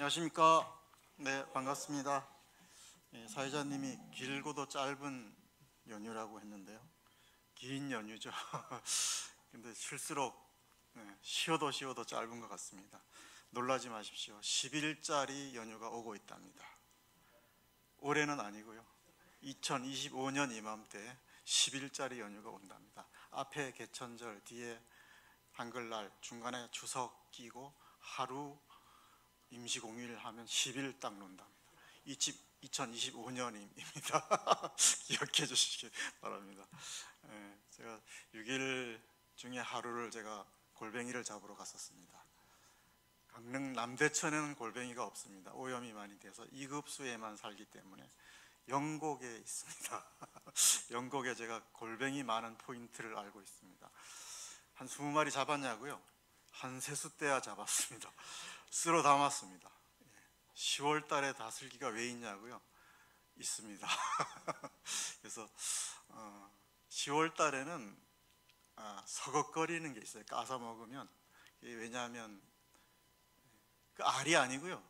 안녕하십니까. 네, 반갑습니다. 사회자님이 길고도 짧은 연휴라고 했는데요, 긴 연휴죠. 근데 실수록 쉬어도 짧은 것 같습니다. 놀라지 마십시오. 10일짜리 연휴가 오고 있답니다. 올해는 아니고요, 2025년 이맘때 10일짜리 연휴가 온답니다. 앞에 개천절, 뒤에 한글날, 중간에 추석 끼고 하루 임시공휴일 하면 10일 딱 논답니다. 2025년입니다. 기억해 주시기 바랍니다. 제가 6일 중에 하루를 제가 골뱅이를 잡으러 갔었습니다. 강릉 남대천에는 골뱅이가 없습니다. 오염이 많이 돼서 2급수에만 살기 때문에 영곡에 있습니다. 영곡에 제가 골뱅이 많은 포인트를 알고 있습니다. 한 20마리 잡았냐고요? 한 세숫대야 잡았습니다. 쓸어 담았습니다. 10월 달에 다슬기가 왜 있냐고요? 있습니다. 그래서 10월 달에는 서걱거리는 게 있어요. 까서 먹으면. 왜냐하면 그 알이 아니고요,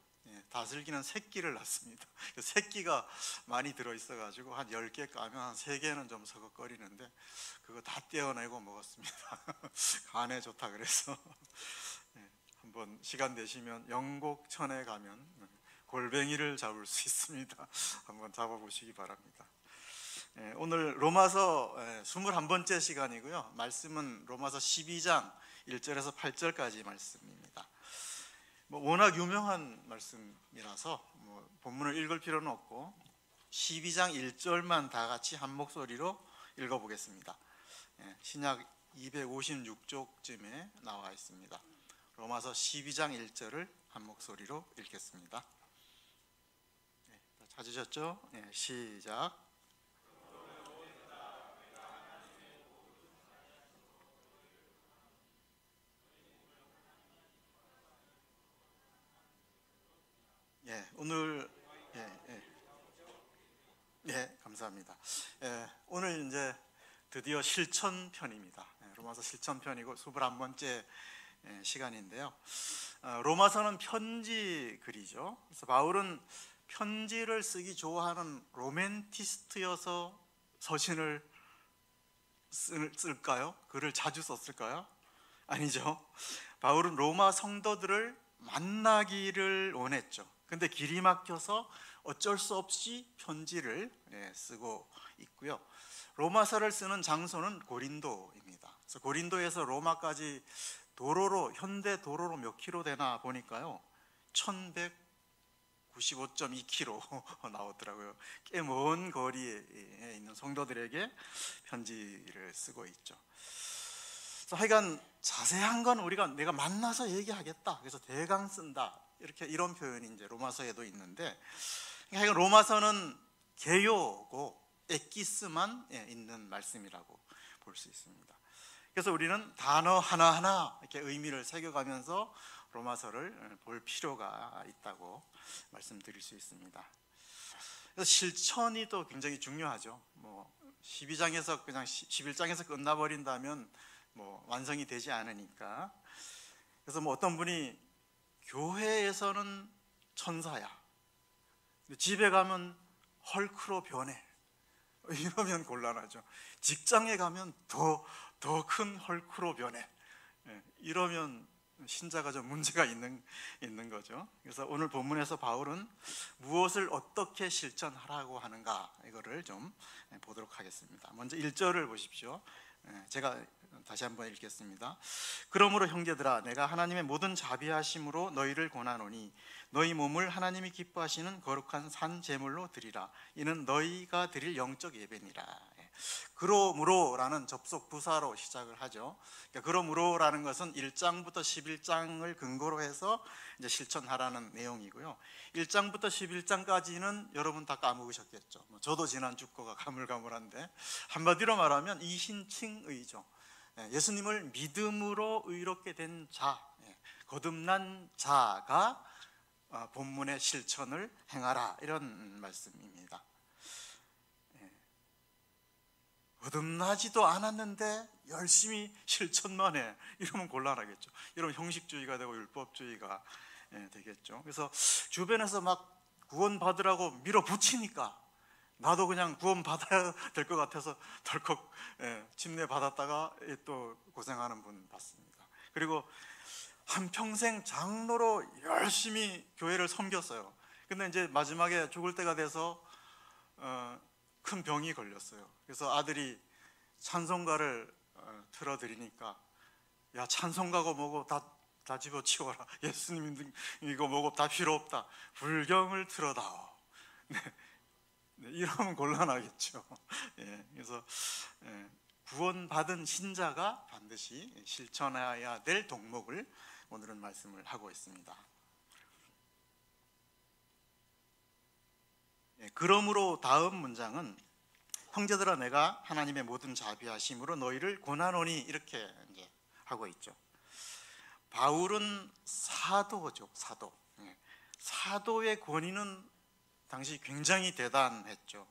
다슬기는 새끼를 낳습니다. 새끼가 많이 들어있어 가지고 한 10개 까면 한 3개는 좀 서걱거리는데 그거 다 떼어내고 먹었습니다. 간에 좋다 그래서. 한번 시간 되시면 영곡천에 가면 골뱅이를 잡을 수 있습니다. 한번 잡아보시기 바랍니다. 오늘 로마서 21번째 시간이고요, 말씀은 로마서 12장 1절에서 8절까지 말씀입니다. 워낙 유명한 말씀이라서 본문을 읽을 필요는 없고 12장 1절만 다 같이 한 목소리로 읽어보겠습니다. 신약 256쪽쯤에 나와 있습니다. 로마서 12장 1절을 한 목소리로 읽겠습니다. 찾으셨죠? 시작. 오늘 감사합니다. 오늘 이제 드디어 실천편입니다. 로마서 실천편이고 21번째 시간인데요, 로마서는 편지 글이죠. 그래서 바울은 편지를 쓰기 좋아하는 로맨티스트여서 서신을 쓸까요? 글을 자주 썼을까요? 아니죠. 바울은 로마 성도들을 만나기를 원했죠. 근데 길이 막혀서 어쩔 수 없이 편지를 쓰고 있고요. 로마서를 쓰는 장소는 고린도입니다. 그래서 고린도에서 로마까지 도로로, 현대 도로로 몇 킬로 되나 보니까요, 1195.2km 나오더라고요. 꽤 먼 거리에 있는 성도들에게 편지를 쓰고 있죠. 그래서 하여간 자세한 건 내가 만나서 얘기하겠다, 그래서 대강 쓴다, 이런 표현이 이제 로마서에도 있는데, 하여간 로마서는 개요고 엑기스만 있는 말씀이라고 볼 수 있습니다. 그래서 우리는 단어 하나하나 이렇게 의미를 새겨가면서 로마서를 볼 필요가 있다고 말씀드릴 수 있습니다. 그래서 실천이 또 굉장히 중요하죠. 12장에서 그냥 11장에서 끝나버린다면 완성이 되지 않으니까. 그래서 어떤 분이 교회에서는 천사야, 집에 가면 헐크로 변해, 이러면 곤란하죠. 직장에 가면 더 큰 헐크로 변해, 이러면 신자가 좀 문제가 있는 거죠. 그래서 오늘 본문에서 바울은 무엇을 어떻게 실천하라고 하는가, 이거를 좀 보도록 하겠습니다. 먼저 1절을 보십시오. 제가 다시 한번 읽겠습니다. 그러므로 형제들아, 내가 하나님의 모든 자비하심으로 너희를 권하노니 너희 몸을 하나님이 기뻐하시는 거룩한 산 제물로 드리라. 이는 너희가 드릴 영적 예배니라. 그러므로라는 접속 부사로 시작을 하죠. 그러므로라는 것은 1장부터 11장을 근거로 해서 이제 실천하라는 내용이고요. 1장부터 11장까지는 여러분 다 까먹으셨겠죠. 저도 지난 주 거가 가물가물한데, 한마디로 말하면 이신칭의죠. 예수님을 믿음으로 의롭게 된 자, 거듭난 자가 본문의 실천을 행하라, 이런 말씀입니다. 거듭나지도 않았는데 열심히 실천만 해, 이러면 곤란하겠죠. 여러분, 형식주의가 되고 율법주의가 되겠죠. 그래서 주변에서 막 구원받으라고 밀어붙이니까 나도 그냥 구원받아야 될 것 같아서 덜컥 침례 받았다가 또 고생하는 분 봤습니다. 그리고 한평생 장로로 열심히 교회를 섬겼어요. 근데 이제 마지막에 죽을 때가 돼서 큰 병이 걸렸어요. 그래서 아들이 찬송가를 틀어드리니까 야, 찬송가고 뭐고 다 집어치워라. 예수님 이거 뭐고 다 필요 없다. 불경을 틀어다오. 네, 이러면 곤란하겠죠. 그래서 구원받은 신자가 반드시 실천해야 될 덕목을 오늘은 말씀을 하고 있습니다. 그러므로 다음 문장은 형제들아 내가 하나님의 모든 자비하심으로 너희를 권하노니 이렇게 이제 하고 있죠. 바울은 사도죠. 사도의 권위는 당시 굉장히 대단했죠.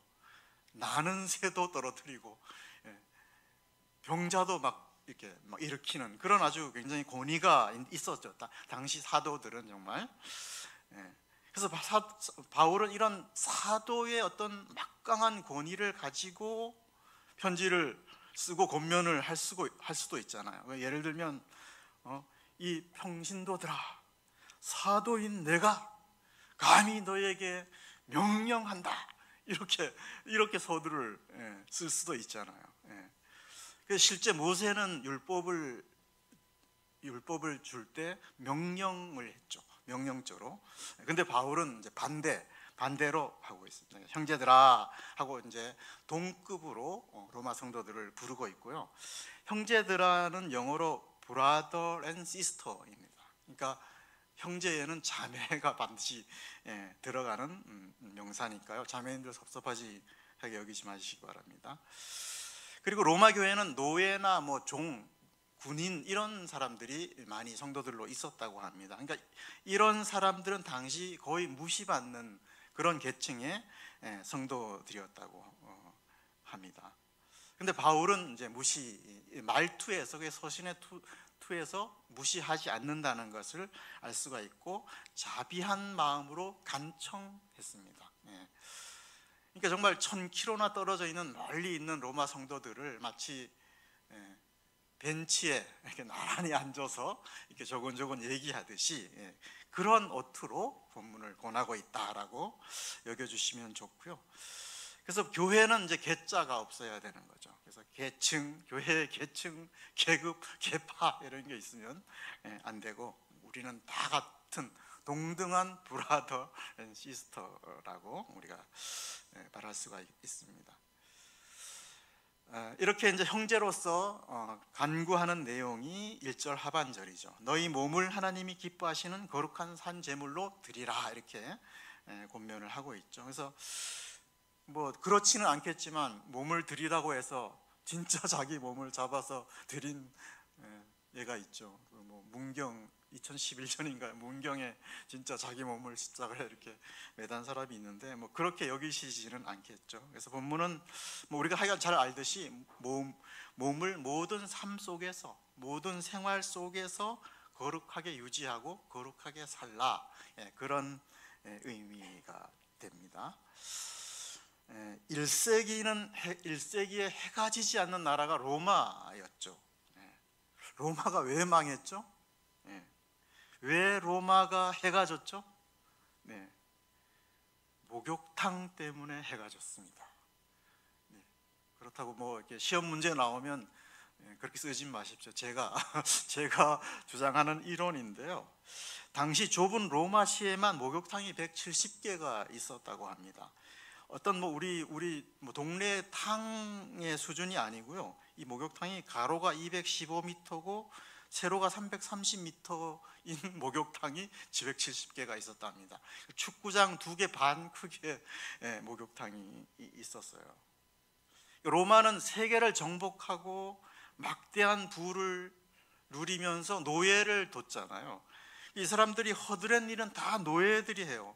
나는 새도 떨어뜨리고 병자도 막 이렇게 막 일으키는 그런 아주 굉장히 권위가 있었죠. 당시 사도들은 정말. 그래서 바울은 이런 사도의 어떤 막강한 권위를 가지고 편지를 쓰고 권면을 할 수도 있잖아요. 예를 들면 이 평신도들아, 사도인 내가 감히 너에게 명령한다. 이렇게 서두를 쓸 수도 있잖아요. 실제 모세는 율법을 줄 때 명령을 했죠. 명령조로. 근데 바울은 이제 반대로 하고 있습니다. 형제들아 하고 이제 동급으로 로마 성도들을 부르고 있고요. 형제들아는 영어로 brother and sister입니다. 그러니까 형제에는 자매가 반드시 들어가는 명사니까요. 자매인들 섭섭하게 여기지 마시기 바랍니다. 그리고 로마 교회는 노예나 뭐 종, 군인 이런 사람들이 많이 성도들로 있었다고 합니다. 그러니까 이런 사람들은 당시 거의 무시받는 그런 계층의 성도들이었다고 합니다. 근데 바울은 이제 말투에서 서신의 투에서 무시하지 않는다는 것을 알 수가 있고 자비한 마음으로 간청했습니다. 그러니까 정말 1000km나 떨어져 있는 멀리 있는 로마 성도들을 마치 벤치에 이렇게 나란히 앉아서 이렇게 조곤조곤 얘기하듯이 그런 어투로 본문을 권하고 있다라고 여겨주시면 좋고요. 그래서 교회는 이제 계자가 없어야 되는 거죠. 그래서 계층, 교회의 계층, 계급, 계파 이런 게 있으면 안 되고 우리는 다 같은 동등한 브라더 앤 시스터라고 우리가 말할 수가 있습니다. 이렇게 이제 형제로서 간구하는 내용이 1절 하반절이죠. 너희 몸을 하나님이 기뻐하시는 거룩한 산 제물로 드리라 이렇게 권면을 하고 있죠. 그래서 뭐 그렇지는 않겠지만 몸을 드리라고 해서 진짜 자기 몸을 잡아서 드린 예가 있죠. 뭐 문경 2011년인가요? 문경에 진짜 자기 몸을 십자가에 이렇게 매단 사람이 있는데 뭐 그렇게 여기시지는 않겠죠. 그래서 본문은 뭐 우리가 하여간 잘 알듯이 몸을 모든 삶 속에서 모든 생활 속에서 거룩하게 유지하고 거룩하게 살라 그런 의미가 됩니다. 1세기에 해가 지지 않는 나라가 로마였죠. 로마가 왜 망했죠? 왜 로마가 해가 졌죠? 목욕탕 때문에 해가 졌습니다. 그렇다고 뭐 이렇게 시험 문제 나오면 그렇게 쓰지 마십시오. 제가 주장하는 이론인데요. 당시 좁은 로마시에만 목욕탕이 170개가 있었다고 합니다. 어떤 뭐 우리 뭐 동네 탕의 수준이 아니고요. 이 목욕탕이 가로가 215m고 세로가 330m인 목욕탕이 170개가 있었답니다. 축구장 2개 반 크기의 목욕탕이 있었어요. 로마는 세계를 정복하고 막대한 부를 누리면서 노예를 뒀잖아요. 이 사람들이 허드렛 일은 다 노예들이 해요.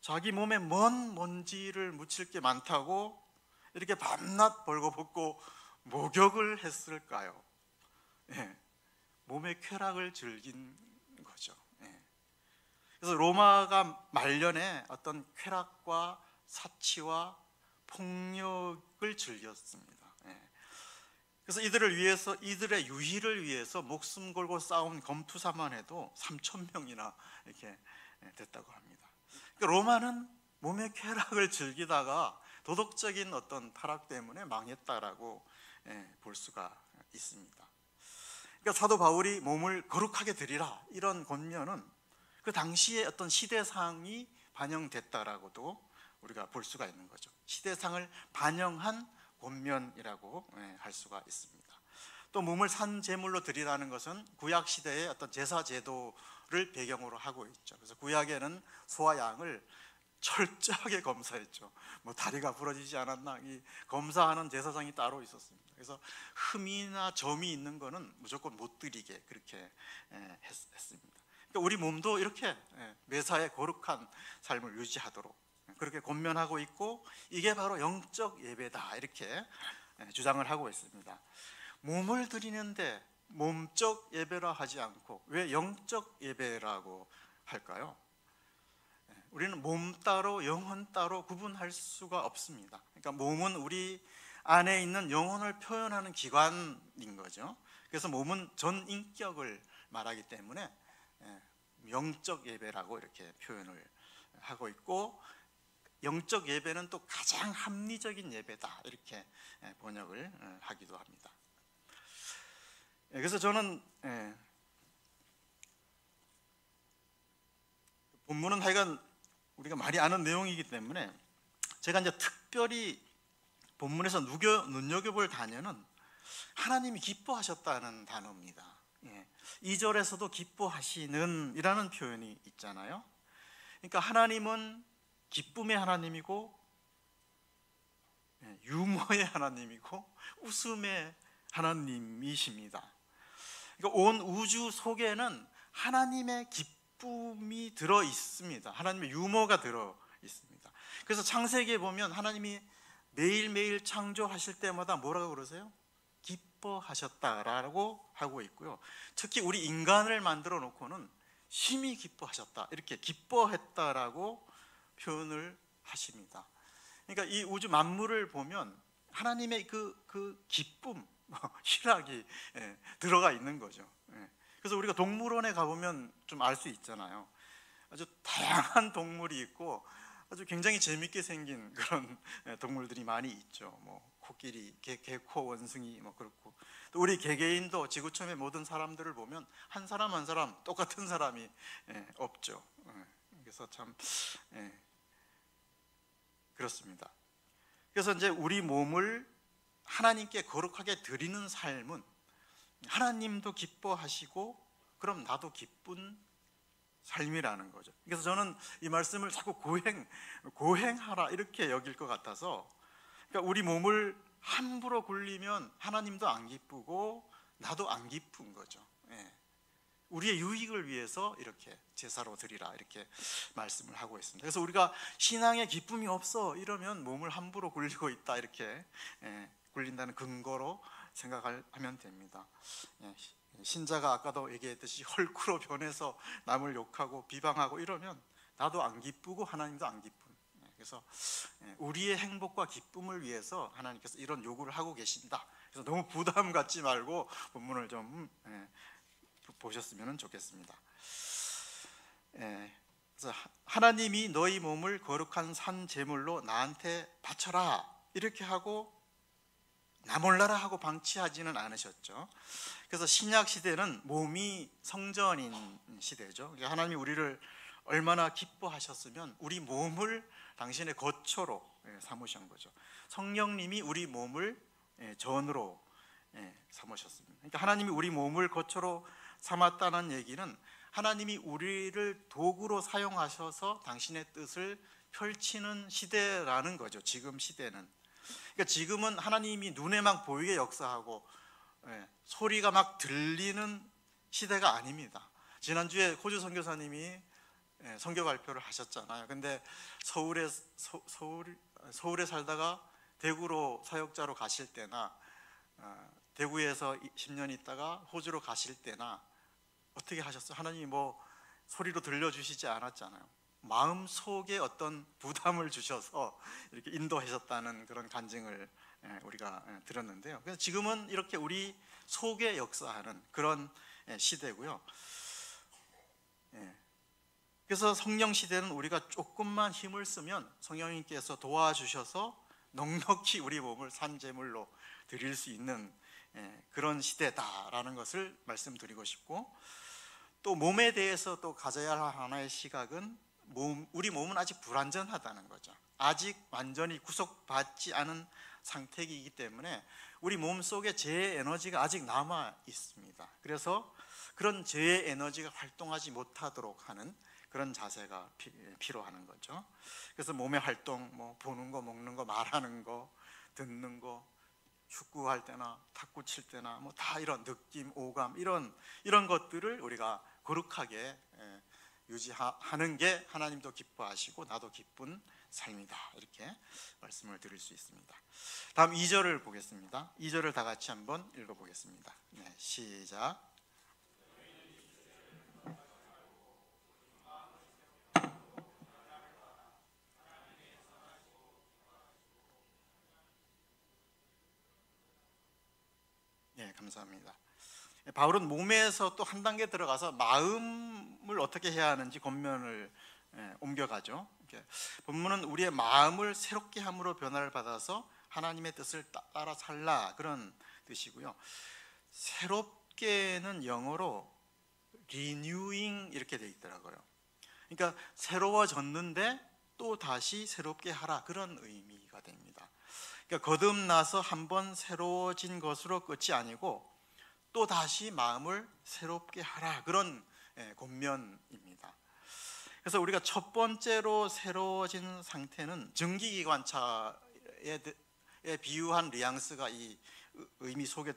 자기 몸에 먼 먼지를 묻힐 게 많다고 이렇게 밤낮 벌거벗고 목욕을 했을까요? 몸의 쾌락을 즐긴 거죠. 그래서 로마가 말년에 어떤 쾌락과 사치와 폭력을 즐겼습니다. 그래서 이들을 위해서, 이들의 유희를 위해서 목숨 걸고 싸운 검투사만 해도 3천 명이나 이렇게 됐다고 합니다. 그러니까 로마는 몸의 쾌락을 즐기다가 도덕적인 어떤 타락 때문에 망했다라고 볼 수가 있습니다. 그러니까 사도 바울이 몸을 거룩하게 드리라 이런 권면은 그 당시의 어떤 시대상이 반영됐다라고도 우리가 볼 수가 있는 거죠. 시대상을 반영한 권면이라고 할 수가 있습니다. 또 몸을 산 제물로 드리라는 것은 구약 시대의 어떤 제사 제도를 배경으로 하고 있죠. 그래서 구약에는 소와 양을 철저하게 검사했죠. 뭐 다리가 부러지지 않았나, 이 검사하는 제사장이 따로 있었습니다. 그래서 흠이나 점이 있는 거는 무조건 못 드리게 그렇게 했습니다. 그러니까 우리 몸도 이렇게 매사에 거룩한 삶을 유지하도록 그렇게 권면하고 있고, 이게 바로 영적 예배다 이렇게 주장을 하고 있습니다. 몸을 드리는데 몸적 예배라 하지 않고 왜 영적 예배라고 할까요? 우리는 몸 따로 영혼 따로 구분할 수가 없습니다. 그러니까 몸은 우리 안에 있는 영혼을 표현하는 기관인 거죠. 그래서 몸은 전 인격을 말하기 때문에 영적 예배라고 이렇게 표현을 하고 있고, 영적 예배는 또 가장 합리적인 예배다 이렇게 번역을 하기도 합니다. 그래서 저는 본문은 하여간 우리가 많이 아는 내용이기 때문에 제가 이제 특별히 본문에서 눈여겨볼 단어는 하나님이 기뻐하셨다는 단어입니다. 2절에서도 기뻐하시는 이라는 표현이 있잖아요. 그러니까 하나님은 기쁨의 하나님이고 유머의 하나님이고 웃음의 하나님이십니다. 그러니까 온 우주 속에는 하나님의 기쁨이 들어 있습니다. 하나님의 유머가 들어 있습니다. 그래서 창세기에 보면 하나님이 매일매일 창조하실 때마다 뭐라고 그러세요? 기뻐하셨다라고 하고 있고요. 특히 우리 인간을 만들어 놓고는 심히 기뻐하셨다 이렇게 기뻐했다라고 표현을 하십니다. 그러니까 이 우주 만물을 보면 하나님의 그 기쁨, 희락이 들어가 있는 거죠. 그래서 우리가 동물원에 가보면 좀 알 수 있잖아요. 아주 다양한 동물이 있고 아주 굉장히 재밌게 생긴 그런 동물들이 많이 있죠. 뭐 코끼리, 개코, 원숭이 뭐 그렇고, 또 우리 개개인도 지구촌의 모든 사람들을 보면 한 사람 한 사람 똑같은 사람이 없죠. 그래서 참 그렇습니다. 그래서 이제 우리 몸을 하나님께 거룩하게 드리는 삶은 하나님도 기뻐하시고 그럼 나도 기쁜 삶이라는 거죠. 그래서 저는 이 말씀을 자꾸 고행하라 이렇게 여길 것 같아서, 그러니까 우리 몸을 함부로 굴리면 하나님도 안 기쁘고 나도 안 기쁜 거죠. 우리의 유익을 위해서 이렇게 제사로 드리라 이렇게 말씀을 하고 있습니다. 그래서 우리가 신앙에 기쁨이 없어 이러면 몸을 함부로 굴리고 있다 이렇게 굴린다는 근거로 생각하면 됩니다. 신자가 아까도 얘기했듯이 헐크로 변해서 남을 욕하고 비방하고 이러면 나도 안 기쁘고 하나님도 안 기쁜, 그래서 우리의 행복과 기쁨을 위해서 하나님께서 이런 요구를 하고 계신다. 그래서 너무 부담 갖지 말고 본문을 좀 보셨으면 좋겠습니다. 그래서 하나님이 너희 몸을 거룩한 산 제물로 나한테 바쳐라 이렇게 하고 나 몰라라 하고 방치하지는 않으셨죠. 그래서 신약 시대는 몸이 성전인 시대죠. 하나님이 우리를 얼마나 기뻐하셨으면 우리 몸을 당신의 거처로 삼으신 거죠. 성령님이 우리 몸을 전으로 삼으셨습니다. 그러니까 하나님이 우리 몸을 거처로 삼았다는 얘기는 하나님이 우리를 도구로 사용하셔서 당신의 뜻을 펼치는 시대라는 거죠. 지금 시대는. 그러니까 지금은 하나님이 눈에만 보이게 역사하고 소리가 막 들리는 시대가 아닙니다. 지난주에 호주 선교사님이 선교 발표를 하셨잖아요. 근데 서울에 살다가 대구로 사역자로 가실 때나 대구에서 10년 있다가 호주로 가실 때나 어떻게 하셨어요? 하나님이 뭐 소리로 들려주시지 않았잖아요. 마음 속에 어떤 부담을 주셔서 이렇게 인도하셨다는 그런 간증을 우리가 들었는데요. 그래서 지금은 이렇게 우리 속에 역사하는 그런 시대고요. 그래서 성령 시대는 우리가 조금만 힘을 쓰면 성령님께서 도와주셔서 넉넉히 우리 몸을 산제물로 드릴 수 있는 그런 시대다라는 것을 말씀드리고 싶고, 또 몸에 대해서 또 가져야 할 하나의 시각은 우리 몸은 아직 불완전하다는 거죠. 아직 완전히 구속받지 않은 상태이기 때문에 우리 몸 속에 죄의 에너지가 아직 남아 있습니다. 그래서 그런 죄의 에너지가 활동하지 못하도록 하는 그런 자세가 필요하는 거죠. 그래서 몸의 활동, 뭐 보는 거, 먹는 거, 말하는 거, 듣는 거, 축구할 때나 탁구 칠 때나 뭐 다 이런 느낌, 오감 이런 것들을 우리가 거룩하게 유지하는 게 하나님도 기뻐하시고 나도 기쁜 삶이다, 이렇게 말씀을 드릴 수 있습니다. 다음 2절을 보겠습니다. 2절을 다 같이 한번 읽어보겠습니다. 시작. 감사합니다. 바울은 몸에서 또 한 단계 들어가서 마음을 어떻게 해야 하는지 권면을 옮겨가죠. 본문은 우리의 마음을 새롭게 함으로 변화를 받아서 하나님의 뜻을 따라 살라, 그런 뜻이고요. 새롭게는 영어로 renewing 이렇게 돼 있더라고요. 그러니까 새로워졌는데 또 다시 새롭게 하라, 그런 의미가 됩니다. 그러니까 거듭나서 한번 새로워진 것으로 끝이 아니고 또 다시 마음을 새롭게 하라, 그런 권면입니다. 그래서 우리가 첫 번째로 새로워진 상태는 증기기관차에 비유한 뉘앙스가 이 의미 속에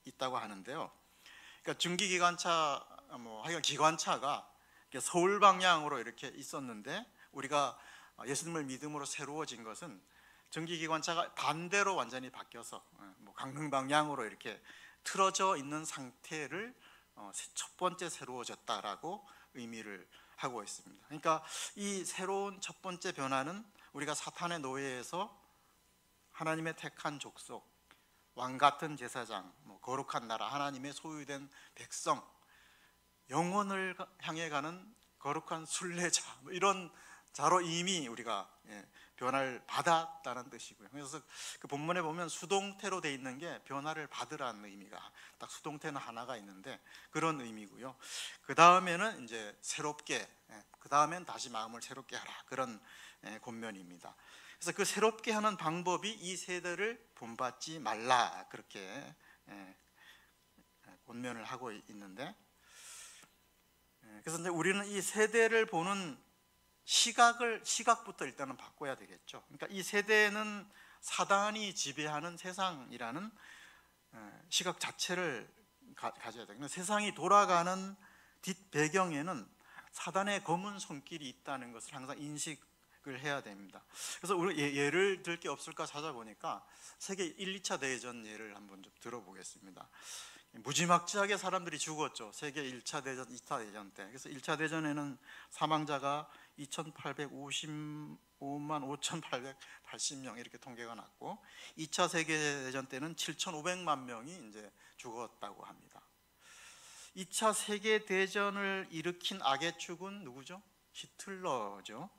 있다고 하는데요. 그러니까 증기기관차, 하여간 기관차가 서울 방향으로 이렇게 있었는데 우리가 예수님을 믿음으로 새로워진 것은 전기기관차가 반대로 완전히 바뀌어서 강릉 방향으로 이렇게 틀어져 있는 상태를 첫 번째 새로워졌다라고 의미를 하고 있습니다. 그러니까 이 새로운 첫 번째 변화는 우리가 사탄의 노예에서 하나님의 택한 족속, 왕 같은 제사장, 거룩한 나라, 하나님의 소유된 백성, 영혼을 향해 가는 거룩한 순례자, 이런 자로 이미 우리가 변화를 받았다는 뜻이고요. 그래서 그 본문에 보면 수동태로 돼 있는 게 변화를 받으라는 의미가 딱 수동태는 하나가 있는데 그런 의미고요. 그 다음에는 이제 새롭게, 그 다음엔 다시 마음을 새롭게 하라, 그런 권면입니다. 그래서 그 새롭게 하는 방법이 이 세대를 본받지 말라, 그렇게 권면을 하고 있는데, 그래서 이제 우리는 이 세대를 보는 시각부터 일단은 바꿔야 되겠죠. 그러니까 이 세대는 사단이 지배하는 세상이라는 시각 자체를 가져야 돼요. 세상이 돌아가는 뒷배경에는 사단의 검은 손길이 있다는 것을 항상 인식을 해야 됩니다. 그래서 우리 예를 들 게 없을까 찾아보니까 세계 1, 2차 대전 예를 한번 좀 들어보겠습니다. 무지막지하게 사람들이 죽었죠. 세계 1차 대전, 2차 대전 때. 그래서 1차 대전에는 사망자가 2,855만 5,880명 이렇게 통계가 났고, 2차 세계대전 때는 7,500만 명이 이제 죽었다고 합니다. 2차 세계대전을 일으킨 악의 축은 누구죠? 히틀러죠.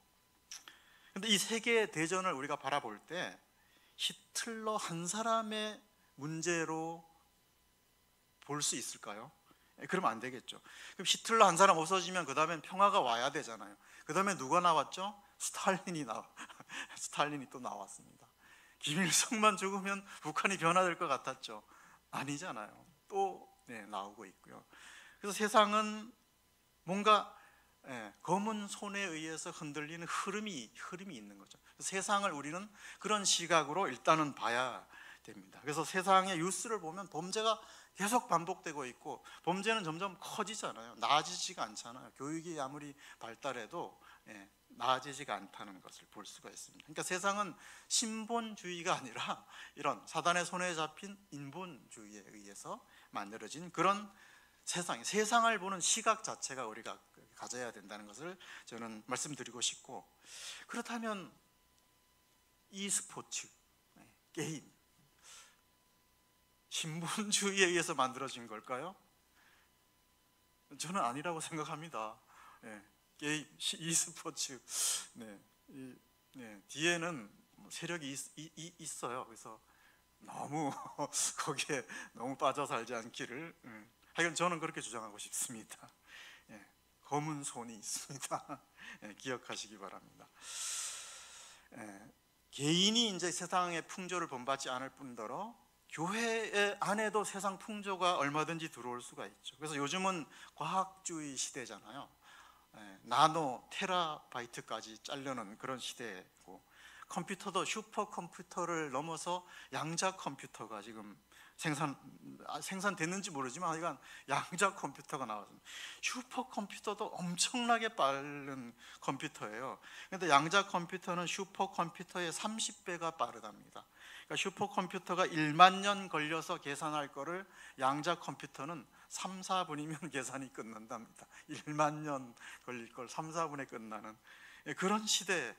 근데 이 세계대전을 우리가 바라볼 때 히틀러 한 사람의 문제로 볼 수 있을까요? 그러면 안 되겠죠. 그럼 히틀러 한 사람 없어지면 그 다음엔 평화가 와야 되잖아요. 그 다음에 누가 나왔죠? 스탈린이 또 나왔습니다. 김일성만 죽으면 북한이 변화될 것 같았죠. 아니잖아요. 또 나오고 있고요. 그래서 세상은 뭔가 검은 손에 의해서 흔들리는 흐름이 있는 거죠. 세상을 우리는 그런 시각으로 일단은 봐야 됩니다. 그래서 세상의 뉴스를 보면 범죄가 계속 반복되고 있고, 범죄는 점점 커지잖아요. 나아지지가 않잖아요. 교육이 아무리 발달해도 나아지지가 않다는 것을 볼 수가 있습니다. 그러니까 세상은 신본주의가 아니라 이런 사단의 손에 잡힌 인본주의에 의해서 만들어진 그런 세상을 보는 시각 자체가 우리가 가져야 된다는 것을 저는 말씀드리고 싶고, 그렇다면 e스포츠, 게임, 신분주의에 의해서 만들어진 걸까요? 저는 아니라고 생각합니다. 게임, e스포츠, 뒤에는 세력이 있어요. 그래서 너무 거기에 너무 빠져 살지 않기를, 하여간 저는 그렇게 주장하고 싶습니다. 검은 손이 있습니다. 기억하시기 바랍니다. 개인이 이제 세상의 풍조를 본받지 않을 뿐더러 교회 안에도 세상 풍조가 얼마든지 들어올 수가 있죠. 그래서 요즘은 과학주의 시대잖아요. 나노 테라바이트까지 자르는 그런 시대고, 컴퓨터도 슈퍼컴퓨터를 넘어서 양자 컴퓨터가 지금 생산됐는지 모르지만 하여간 양자 컴퓨터가 나왔습니다. 슈퍼컴퓨터도 엄청나게 빠른 컴퓨터예요. 그런데 양자 컴퓨터는 슈퍼컴퓨터의 30배가 빠르답니다. 그러니까 슈퍼컴퓨터가 1만 년 걸려서 계산할 거를 양자 컴퓨터는 3, 4분이면 계산이 끝난답니다. 1만 년 걸릴 걸 3, 4분에 끝나는 그런 시대,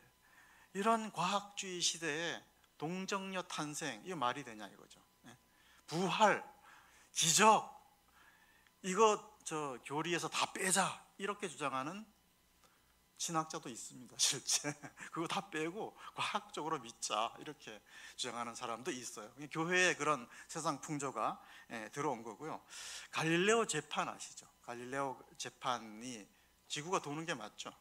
이런 과학주의 시대에 동정녀 탄생, 이거 말이 되냐 이거죠. 부활, 기적, 이거 저 교리에서 다 빼자 이렇게 주장하는 신학자도 있습니다. 실제 그거 다 빼고 과학적으로 믿자 이렇게 주장하는 사람도 있어요. 교회에 그런 세상 풍조가 들어온 거고요. 갈릴레오 재판 아시죠? 갈릴레오 재판이 지구가 도는 게 맞죠.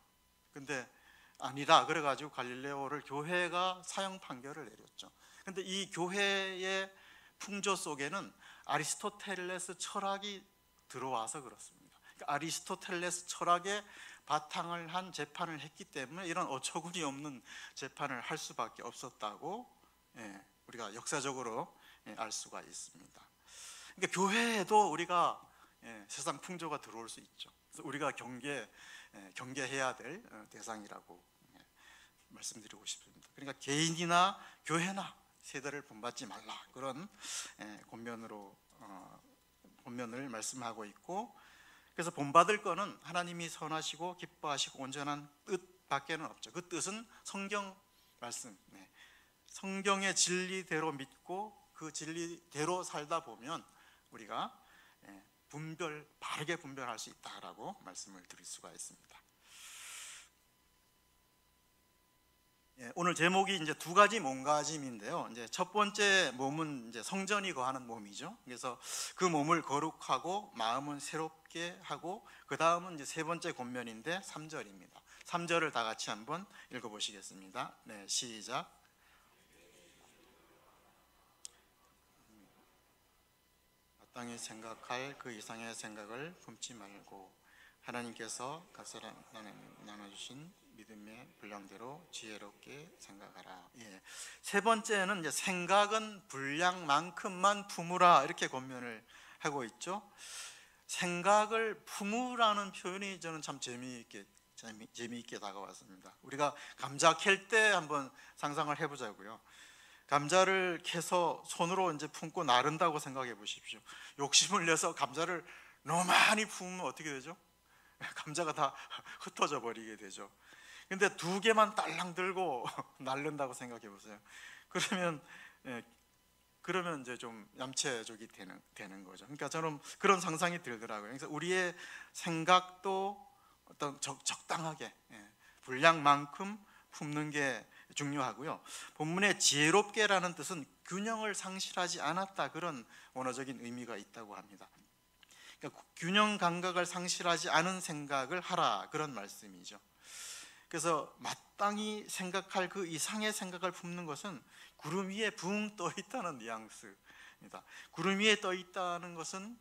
근데 아니다 그래가지고 갈릴레오를 교회가 사형 판결을 내렸죠. 근데 이 교회의 풍조 속에는 아리스토텔레스 철학이 들어와서 그렇습니다. 그러니까 아리스토텔레스 철학에 바탕을 한 재판을 했기 때문에 이런 어처구니 없는 재판을 할 수밖에 없었다고 우리가 역사적으로 알 수가 있습니다. 그러니까 교회에도 우리가 세상 풍조가 들어올 수 있죠. 그래서 우리가 경계해야 될 대상이라고 말씀드리고 싶습니다. 그러니까 개인이나 교회나 세대를 본받지 말라, 그런 권면을 말씀하고 있고, 그래서 본받을 거는 하나님이 선하시고 기뻐하시고 온전한 뜻밖에는 없죠. 그 뜻은 성경 말씀, 성경의 진리대로 믿고 그 진리대로 살다 보면 우리가 바르게 분별할 수 있다라고 말씀을 드릴 수가 있습니다. 오늘 제목이 이제 두 가지 몸가짐인데요. 이제 첫 번째 몸은 이제 성전이 거하는 몸이죠. 그래서 그 몸을 거룩하고 마음은 새롭게 하고, 그 다음은 이제 세 번째 권면인데 3절입니다. 3절을 다 같이 한번 읽어보시겠습니다. 네, 시작. 마땅히 생각할 그 이상의 생각을 품지 말고 하나님께서 각사람 나눠주신 믿음의 분량대로 지혜롭게 생각하라. 세 번째는 이제 생각은 분량만큼만 품으라, 이렇게 권면을 하고 있죠. 생각을 품으라는 표현이 저는 참 재미있게 다가왔습니다. 우리가 감자 캘 때 한번 상상을 해보자고요. 감자를 캐서 손으로 이제 품고 나른다고 생각해 보십시오. 욕심을 내서 감자를 너무 많이 품으면 어떻게 되죠? 감자가 다 흩어져 버리게 되죠. 근데 두 개만 딸랑 들고 날른다고 생각해 보세요. 그러면 이제 좀 얌체족이 되는 거죠. 그러니까 저는 그런 상상이 들더라고요. 그래서 우리의 생각도 어떤 적당하게 분량만큼 품는 게 중요하고요. 본문의 지혜롭게라는 뜻은 균형을 상실하지 않았다, 그런 원어적인 의미가 있다고 합니다. 그러니까 균형 감각을 상실하지 않은 생각을 하라, 그런 말씀이죠. 그래서 마땅히 생각할 그 이상의 생각을 품는 것은 구름 위에 붕 떠 있다는 뉘앙스입니다. 구름 위에 떠 있다는 것은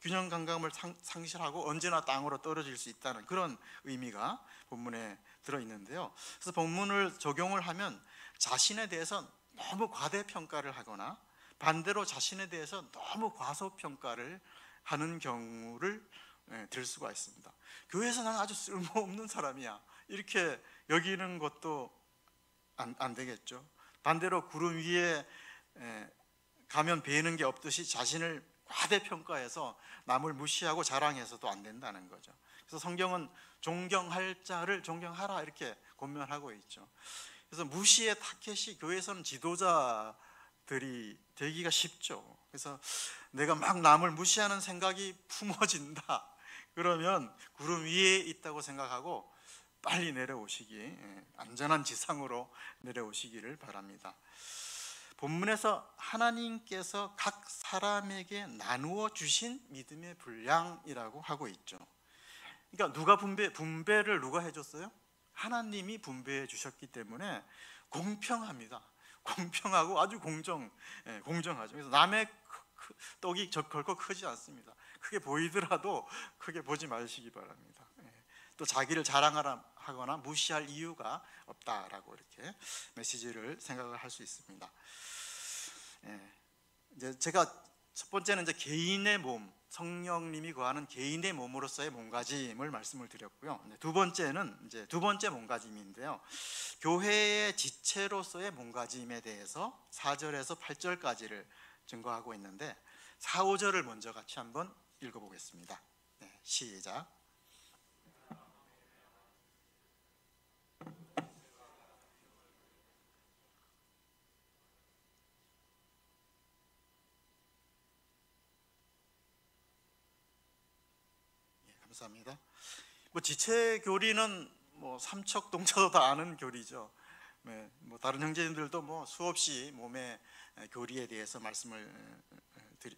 균형 감각을 상실하고 언제나 땅으로 떨어질 수 있다는 그런 의미가 본문에 들어있는데요. 그래서 본문을 적용을 하면 자신에 대해서 너무 과대평가를 하거나 반대로 자신에 대해서 너무 과소평가를 하는 경우를 들 수가 있습니다. 교회에서 나는 아주 쓸모없는 사람이야, 이렇게 여기는 것도 안 되겠죠. 반대로 구름 위에 가면 베이는 게 없듯이 자신을 과대평가해서 남을 무시하고 자랑해서도 안 된다는 거죠. 그래서 성경은 존경할 자를 존경하라 이렇게 권면하고 있죠. 그래서 무시의 타켓이 교회에서는 지도자들이 되기가 쉽죠. 그래서 내가 막 남을 무시하는 생각이 품어진다 그러면 구름 위에 있다고 생각하고 빨리 내려오시기, 안전한 지상으로 내려오시기를 바랍니다. 본문에서 하나님께서 각 사람에게 나누어 주신 믿음의 분량이라고 하고 있죠. 그러니까 누가 분배를 누가 해줬어요? 하나님이 분배해 주셨기 때문에 공평합니다. 공평하고 아주 공정하죠. 그래서 남의 떡이 결코 크지 않습니다. 크게 보이더라도 크게 보지 마시기 바랍니다. 또 자기를 자랑하거나 무시할 이유가 없다라고 이렇게 메시지를 생각을 할 수 있습니다. 이제 제가 첫 번째는 이제 개인의 몸, 성령님이 거하는 개인의 몸으로서의 몸가짐을 말씀을 드렸고요. 두 번째는 이제 두 번째 몸가짐인데요. 교회의 지체로서의 몸가짐에 대해서 4절에서 8절까지를 증거하고 있는데 4, 5절을 먼저 같이 한번 읽어보겠습니다. 시작. 감사합니다. 지체 교리는 삼척동자도 다 아는 교리죠. 다른 형제님들도 수없이 몸의 교리에 대해서 말씀을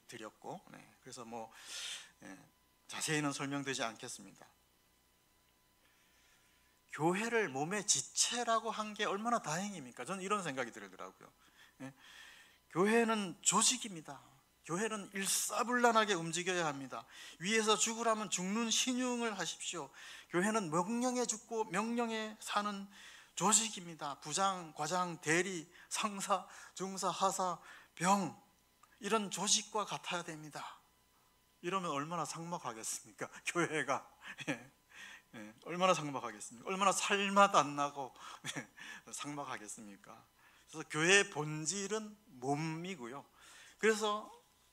드렸고, 그래서 자세히는 설명되지 않겠습니다. 교회를 몸의 지체라고 한 게 얼마나 다행입니까? 저는 이런 생각이 들더라고요. 교회는 조직입니다. 교회는 일사불란하게 움직여야 합니다. 위에서 죽으라면 죽는 신용을 하십시오. 교회는 명령에 죽고 명령에 사는 조직입니다. 부장, 과장, 대리, 상사, 중사, 하사, 병 이런 조직과 같아야 됩니다. 이러면 얼마나 삭막하겠습니까? 교회가 얼마나 삭막하겠습니까? 얼마나 살맛 안 나고 삭막하겠습니까? 그래서 교회의 본질은 몸이고요. 그래서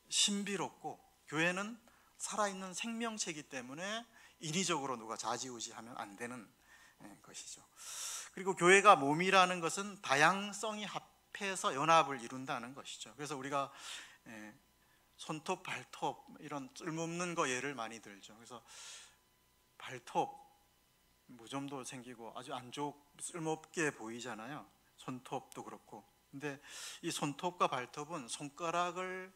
신비롭고 교회는 살아있는 생명체이기 때문에 인위적으로 누가 좌지우지하면 안 되는 것이죠. 그리고 교회가 몸이라는 것은 다양성이 합해서 연합을 이룬다는 것이죠. 그래서 우리가 손톱, 발톱 이런 쓸모없는 거 예를 많이 들죠. 그래서 발톱 무좀도 생기고 아주 안 좋고 쓸모없게 보이잖아요. 손톱도 그렇고. 근데 이 손톱과 발톱은 손가락을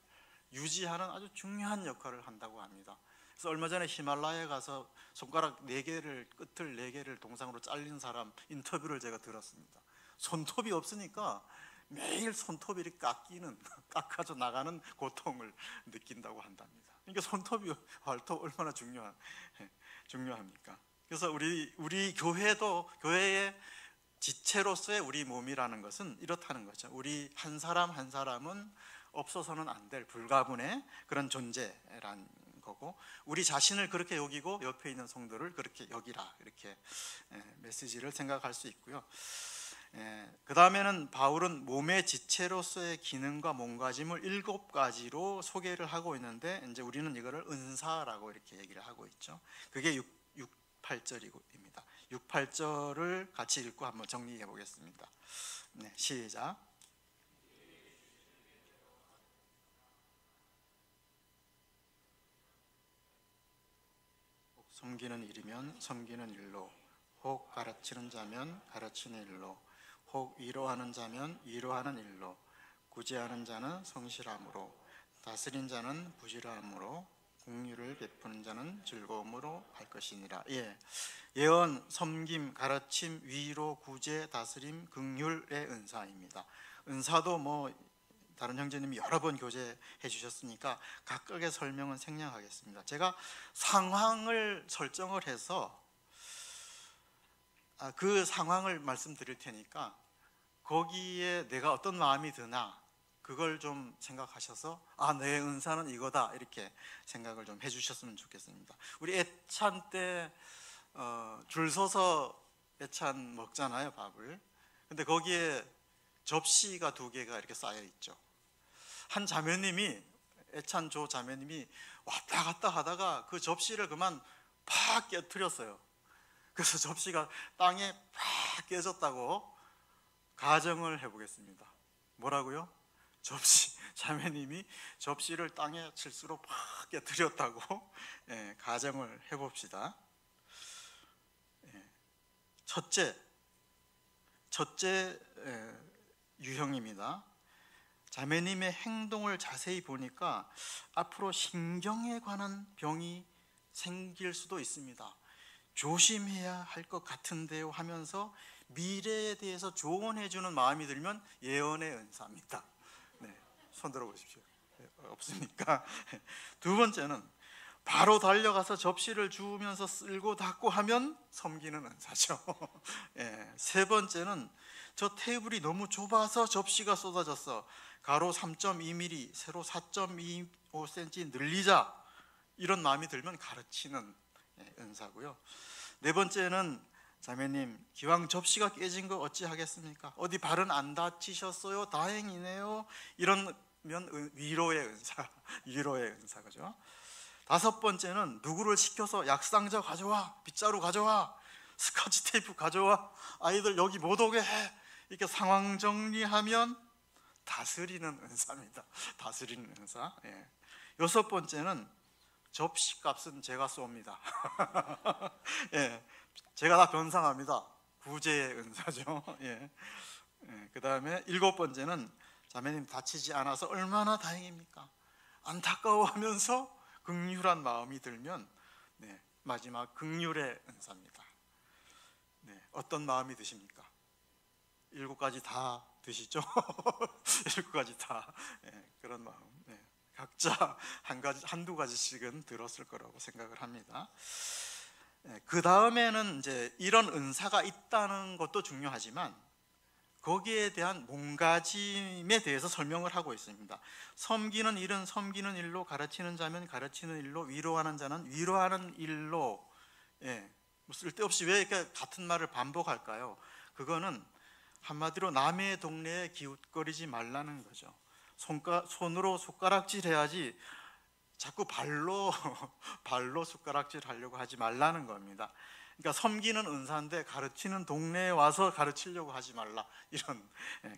유지하는 아주 중요한 역할을 한다고 합니다. 그래서 얼마 전에 히말라야에 가서 손가락 4개를 끝을 4개를 동상으로 잘린 사람 인터뷰를 제가 들었습니다. 손톱이 없으니까 매일 손톱이 이렇게 깎아져 나가는 고통을 느낀다고 한답니다. 그러니까 손톱이 발톱 얼마나 중요합니까? 그래서 우리 교회도 교회의 지체로서의 우리 몸이라는 것은 이렇다는 거죠. 우리 한 사람 한 사람은 없어서는 안 될 불가분의 그런 존재란 거고, 우리 자신을 그렇게 여기고 옆에 있는 성도를 그렇게 여기라 이렇게 메시지를 생각할 수 있고요. 그 다음에는 바울은 몸의 지체로서의 기능과 몸가짐을 7가지로 소개를 하고 있는데 이제 우리는 이거를 은사라고 이렇게 얘기를 하고 있죠. 그게 6, 8절입니다. 6, 8절을 같이 읽고 한번 정리해 보겠습니다. 시작. 섬기는 일이면 섬기는 일로, 혹 가르치는 자면 가르치는 일로, 혹 위로하는 자면 위로하는 일로, 구제하는 자는 성실함으로, 다스린 자는 부지런함으로, 긍휼을 베푸는 자는 즐거움으로 할 것이니라. 예언, 섬김, 가르침, 위로, 구제, 다스림, 긍휼의 은사입니다. 은사도 다른 형제님이 여러 번 교제해 주셨으니까 각각의 설명은 생략하겠습니다. 제가 상황을 설정을 해서 그 상황을 말씀드릴 테니까 거기에 내가 어떤 마음이 드나 그걸 좀 생각하셔서 내 은사는 이거다 이렇게 생각을 좀 해주셨으면 좋겠습니다. 우리 애찬 때 줄 서서 애찬 먹잖아요, 밥을. 근데 거기에 접시가 2개가 이렇게 쌓여 있죠. 한 자매님이 애찬조 자매님이 왔다 갔다 하다가 그 접시를 그만 팍 깨트렸어요. 그래서 접시가 땅에 팍 깨졌다고 가정을 해보겠습니다. 뭐라고요? 자매님이 접시를 땅에 실수로 팍 깨트렸다고 가정을 해봅시다. 첫째 유형입니다. 자매님의 행동을 자세히 보니까 앞으로 신경에 관한 병이 생길 수도 있습니다. 조심해야 할 것 같은데요 하면서 미래에 대해서 조언해주는 마음이 들면 예언의 은사입니다. 손 들어보십시오. 없습니까? 두 번째는 바로 달려가서 접시를 주우면서 쓸고 닦고 하면 섬기는 은사죠. 세 번째는 저 테이블이 너무 좁아서 접시가 쏟아졌어. 가로 3.2mm, 세로 4.25cm 늘리자. 이런 마음이 들면 가르치는 은사고요. 네 번째는 자매님, 기왕 접시가 깨진 거 어찌하겠습니까? 어디 발은 안 다치셨어요? 다행이네요. 이러면 위로의 은사, 위로의 은사, 그죠? 다섯 번째는 누구를 시켜서 약상자 가져와, 빗자루 가져와, 스카치 테이프 가져와, 아이들 여기 못 오게 해. 이렇게 상황 정리하면 다스리는 은사입니다. 다스리는 은사. 여섯 번째는 접시값은 제가 쏩니다. 제가 다 변상합니다. 구제의 은사죠. 그 다음에 일곱 번째는 자매님 다치지 않아서 얼마나 다행입니까? 안타까워하면서 긍휼한 마음이 들면 마지막 긍휼의 은사입니다. 어떤 마음이 드십니까? 일곱 가지 다 드시죠? 일곱 가지 다 그런 마음. 각자 한두 가지씩은 들었을 거라고 생각을 합니다. 그 다음에는 이제 이런 은사가 있다는 것도 중요하지만 거기에 대한 몸가짐에 대해서 설명을 하고 있습니다. 섬기는 일은 섬기는 일로, 가르치는 자면 가르치는 일로, 위로하는 자는 위로하는 일로. 쓸데없이 왜 이렇게 같은 말을 반복할까요? 그거는 한마디로 남의 동네에 기웃거리지 말라는 거죠. 손으로 숟가락질 해야지 자꾸 발로 숟가락질 하려고 하지 말라는 겁니다. 그러니까 섬기는 은사인데 가르치는 동네에 와서 가르치려고 하지 말라, 이런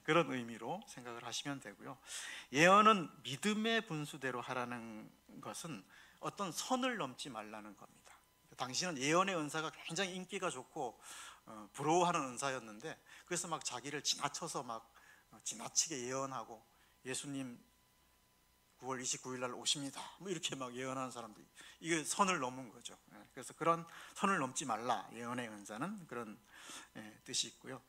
그런 의미로 생각을 하시면 되고요. 예언은 믿음의 분수대로 하라는 것은 어떤 선을 넘지 말라는 겁니다. 당시는 예언의 은사가 굉장히 인기가 좋고 부러워하는 은사였는데, 그래서 막 자기를 지나쳐서 막 지나치게 예언하고 예수님 9월 29일 날 오십니다, 뭐 이렇게 막 예언하는 사람들이, 이게 선을 넘은 거죠. 그래서 그런 선을 넘지 말라, 예언의 은사는 그런 뜻이 있고요.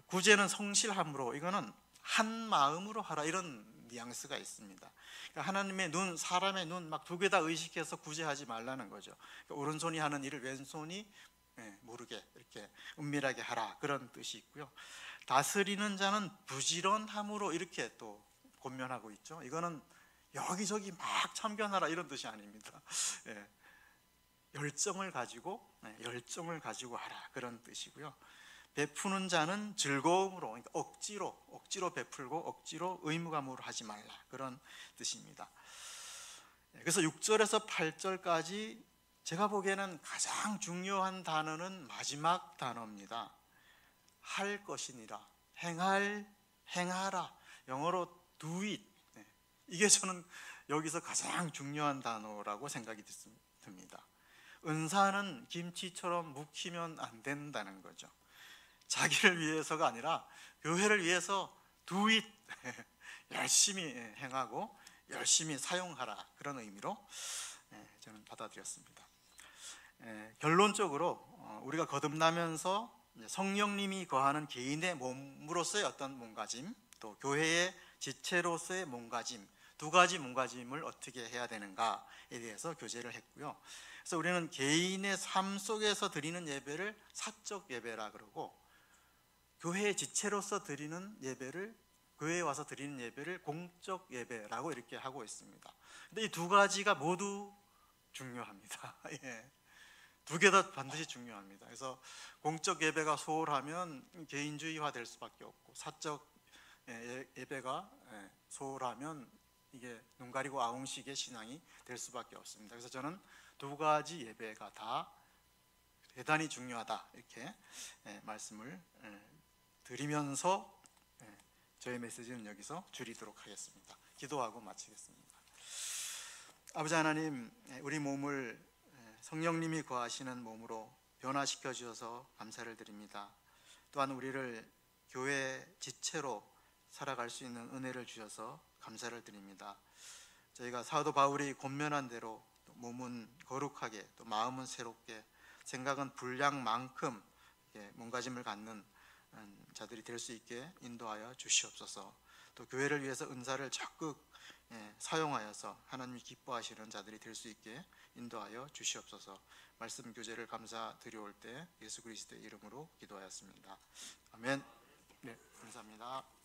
구제는 성실함으로, 이거는 한 마음으로 하라, 이런 뉘앙스가 있습니다. 그러니까 하나님의 눈, 사람의 눈 막 두 개 다 의식해서 구제하지 말라는 거죠. 그러니까 오른손이 하는 일을 왼손이 모르게 이렇게 은밀하게 하라, 그런 뜻이 있고요. 다스리는 자는 부지런함으로, 이렇게 또 권면하고 있죠. 이거는 여기저기 막 참견하라, 이런 뜻이 아닙니다. 열정을 가지고 하라, 그런 뜻이고요. 베푸는 자는 즐거움으로, 그러니까 억지로 베풀고 억지로 의무감으로 하지 말라, 그런 뜻입니다. 그래서 6절에서 8절까지 제가 보기에는 가장 중요한 단어는 마지막 단어입니다. 할 것이니라, 행하라, 영어로 do it. 이게 저는 여기서 가장 중요한 단어라고 생각이 듭니다. 은사는 김치처럼 묵히면 안 된다는 거죠. 자기를 위해서가 아니라 교회를 위해서 do it, 열심히 행하고 열심히 사용하라, 그런 의미로 저는 받아들였습니다. 결론적으로 우리가 거듭나면서 성령님이 거하는 개인의 몸으로서의 어떤 몸가짐, 또 교회의 지체로서의 몸가짐, 두 가지 몸가짐을 어떻게 해야 되는가에 대해서 교제를 했고요. 그래서 우리는 개인의 삶 속에서 드리는 예배를 사적 예배라 그러고, 교회의 지체로서 드리는 예배를, 교회에 와서 드리는 예배를 공적 예배라고 이렇게 하고 있습니다. 근데 이 두 가지가 모두 중요합니다. 두 개 다 반드시 중요합니다. 그래서 공적 예배가 소홀하면 개인주의화 될 수밖에 없고, 사적 예배가 소홀하면 이게 눈 가리고 아웅식의 신앙이 될 수밖에 없습니다. 그래서 저는 두 가지 예배가 다 대단히 중요하다 이렇게 말씀을 드리면서 저의 메시지는 여기서 줄이도록 하겠습니다. 기도하고 마치겠습니다. 아버지 하나님, 우리 몸을 성령님이 거하시는 몸으로 변화시켜 주셔서 감사를 드립니다. 또한 우리를 교회 지체로 살아갈 수 있는 은혜를 주셔서 감사를 드립니다. 저희가 사도 바울이 권면한 대로 몸은 거룩하게 또 마음은 새롭게 생각은 분량만큼 몸가짐을 갖는 자들이 될 수 있게 인도하여 주시옵소서. 또 교회를 위해서 은사를 적극 사용하여서 하나님이 기뻐하시는 자들이 될 수 있게 인도하여 주시옵소서. 말씀 교제를 감사드려올 때 예수 그리스도의 이름으로 기도하였습니다. 아멘. 네, 감사합니다.